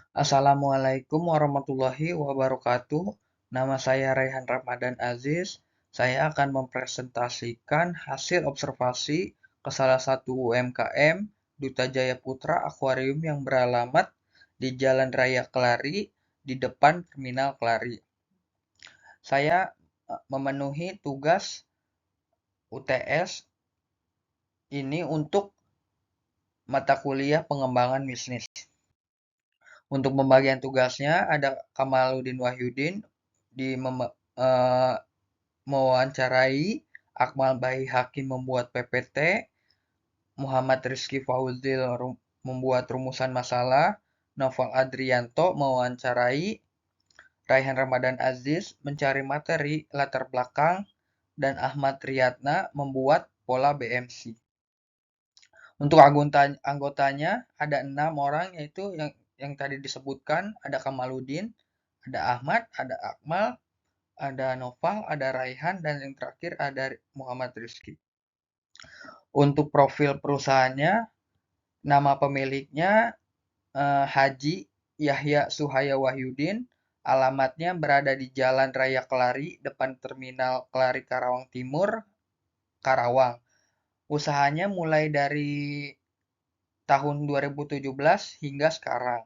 Assalamualaikum warahmatullahi wabarakatuh. Nama saya Raihan Ramadan Aziz. Saya akan mempresentasikan hasil observasi ke salah satu UMKM Duta Jaya Putra Akuarium yang beralamat di Jalan Raya Kelari di depan Terminal Kelari. Saya memenuhi tugas UTS ini untuk mata kuliah pengembangan bisnis. Untuk pembagian tugasnya ada Kamaluddin Wahyudin di mewawancarai, Akmal Bahi Hakim membuat PPT, Muhammad Rizky Fauzil membuat rumusan masalah, Noval Adrianto mewawancarai, Raihan Ramadan Aziz mencari materi latar belakang, dan Ahmad Riyadna membuat pola BMC. Untuk anggotanya ada 6 orang, yaitu yang tadi disebutkan, ada Kamaluddin, ada Ahmad, ada Akmal, ada Noval, ada Raihan, dan yang terakhir ada Muhammad Rizky. Untuk profil perusahaannya, nama pemiliknya Haji Yahya Suhaya Wahyudin, alamatnya berada di Jalan Raya Kelari, depan Terminal Kelari Karawang Timur, Karawang. Usahanya mulai dari tahun 2017 hingga sekarang.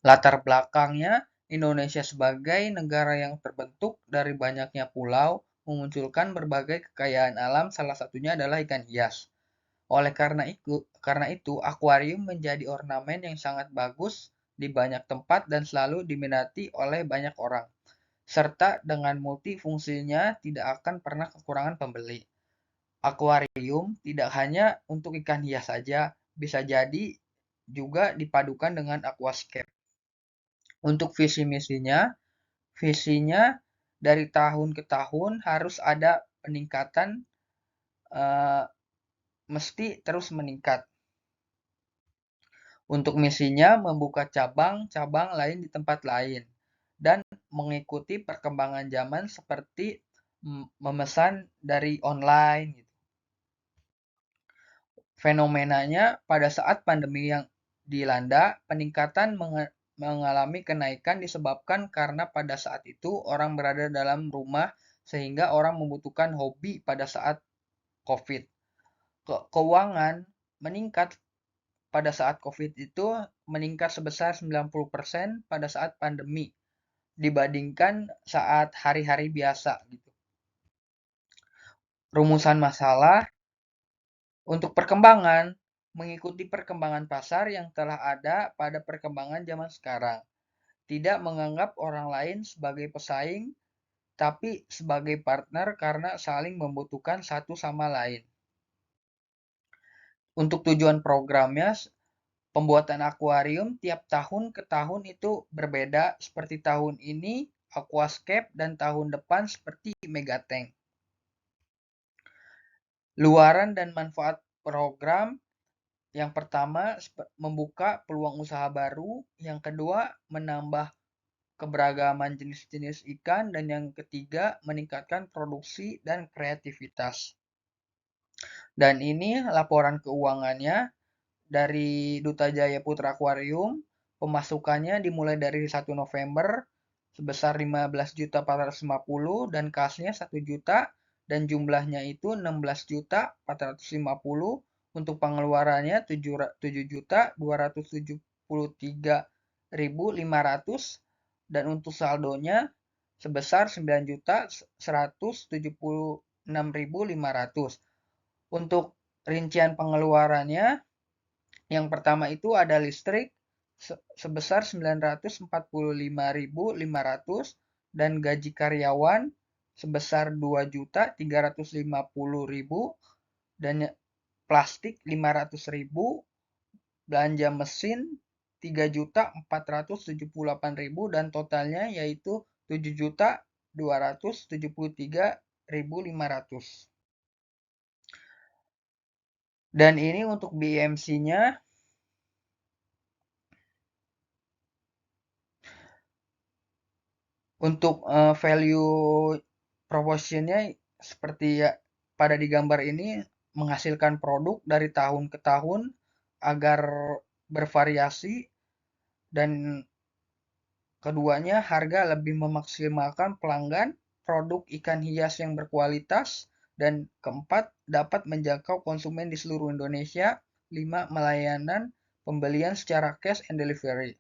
Latar belakangnya, Indonesia sebagai negara yang terbentuk dari banyaknya pulau memunculkan berbagai kekayaan alam, salah satunya adalah ikan hias. Oleh karena itu, akuarium menjadi ornamen yang sangat bagus di banyak tempat dan selalu diminati oleh banyak orang. Serta dengan multifungsinya tidak akan pernah kekurangan pembeli. Akuarium tidak hanya untuk ikan hias saja, bisa jadi juga dipadukan dengan aquascape. Untuk visi visinya dari tahun ke tahun harus ada peningkatan, eh, mesti terus meningkat. Untuk misinya membuka cabang-cabang lain di tempat lain dan mengikuti perkembangan zaman seperti memesan dari online gitu. Fenomenanya pada saat pandemi yang dilanda, peningkatan mengalami kenaikan disebabkan karena pada saat itu orang berada dalam rumah sehingga orang membutuhkan hobi pada saat COVID. Keuangan meningkat pada saat COVID itu meningkat sebesar 90% pada saat pandemi dibandingkan saat hari-hari biasa gitu. Rumusan masalah untuk perkembangan mengikuti perkembangan pasar yang telah ada pada perkembangan zaman sekarang. Tidak menganggap orang lain sebagai pesaing, tapi sebagai partner karena saling membutuhkan satu sama lain. Untuk tujuan programnya, pembuatan akuarium tiap tahun ke tahun itu berbeda. Seperti tahun ini aquascape dan tahun depan seperti megatank. Luaran dan manfaat program, yang pertama membuka peluang usaha baru, yang kedua menambah keberagaman jenis-jenis ikan, dan yang ketiga meningkatkan produksi dan kreativitas. Dan ini laporan keuangannya dari Duta Jaya Putra Aquarium. Pemasukannya dimulai dari 1 November sebesar 15.450 dan kasnya 1 juta dan jumlahnya itu 16.450. Untuk pengeluarannya 7.273.500 dan untuk saldonya sebesar 9.176.500. Untuk rincian pengeluarannya, yang pertama itu ada listrik sebesar 945.500 dan gaji karyawan sebesar 2.350.000 dan plastik 500.000, belanja mesin 3.478.000 dan totalnya yaitu 7.273.500. Dan ini untuk BMC-nya. Untuk value proportionnya seperti ya pada digambar ini, menghasilkan produk dari tahun ke tahun agar bervariasi Dan keduanya, harga lebih memaksimalkan pelanggan, produk ikan hias yang berkualitas, dan keempat, dapat menjangkau konsumen di seluruh Indonesia. 5, melayanan pembelian secara cash and delivery.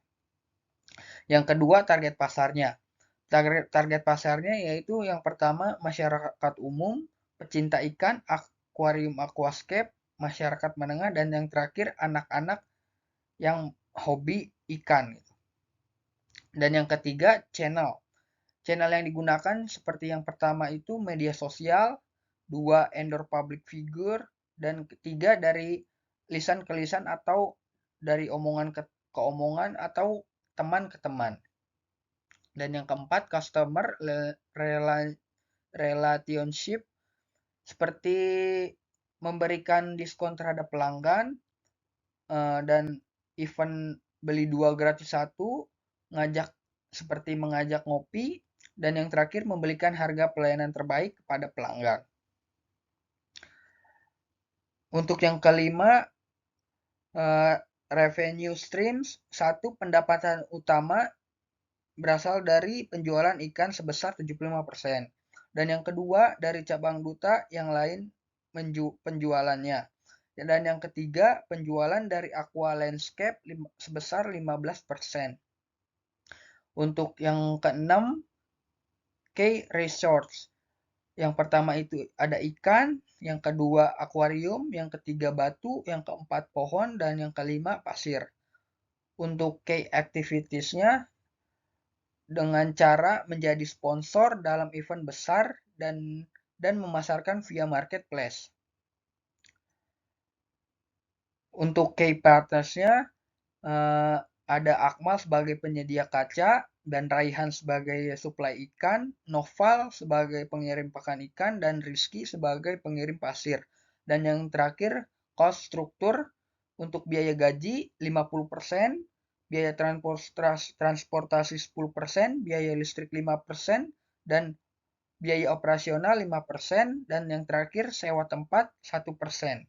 Yang kedua, target pasarnya. Target pasarnya yaitu yang pertama, masyarakat umum, pecinta ikan, akuarium aquascape, masyarakat menengah, dan yang terakhir, anak-anak yang hobi ikan. Dan yang ketiga, channel. Channel yang digunakan seperti yang pertama itu media sosial, dua endorse public figure, dan ketiga dari lisan ke lisan atau dari omongan ke omongan atau teman ke teman. Dan yang keempat, customer relationship seperti memberikan diskon terhadap pelanggan, dan event beli 2 gratis 1, ngajak seperti mengajak ngopi, dan yang terakhir memberikan harga pelayanan terbaik kepada pelanggan. Untuk yang kelima, revenue streams. 1, pendapatan utama berasal dari penjualan ikan sebesar 75%. Dan yang kedua, dari cabang duta yang lain penjualannya. Dan yang ketiga, penjualan dari Aqua Landscape sebesar 15%. Untuk yang keenam, key resource. Yang pertama itu ada ikan, yang kedua akuarium, yang ketiga batu, yang keempat pohon, dan yang kelima pasir. Untuk key activitiesnya, dengan cara menjadi sponsor dalam event besar dan memasarkan via marketplace. Untuk key partnersnya, ada Akmal sebagai penyedia kaca, dan Raihan sebagai suplai ikan, Noval sebagai pengirim pakan ikan, dan Rizky sebagai pengirim pasir. Dan yang terakhir, cost struktur. Untuk biaya gaji 50%, biaya transportasi 10%, biaya listrik 5%, dan biaya operasional 5%, dan yang terakhir sewa tempat 1%.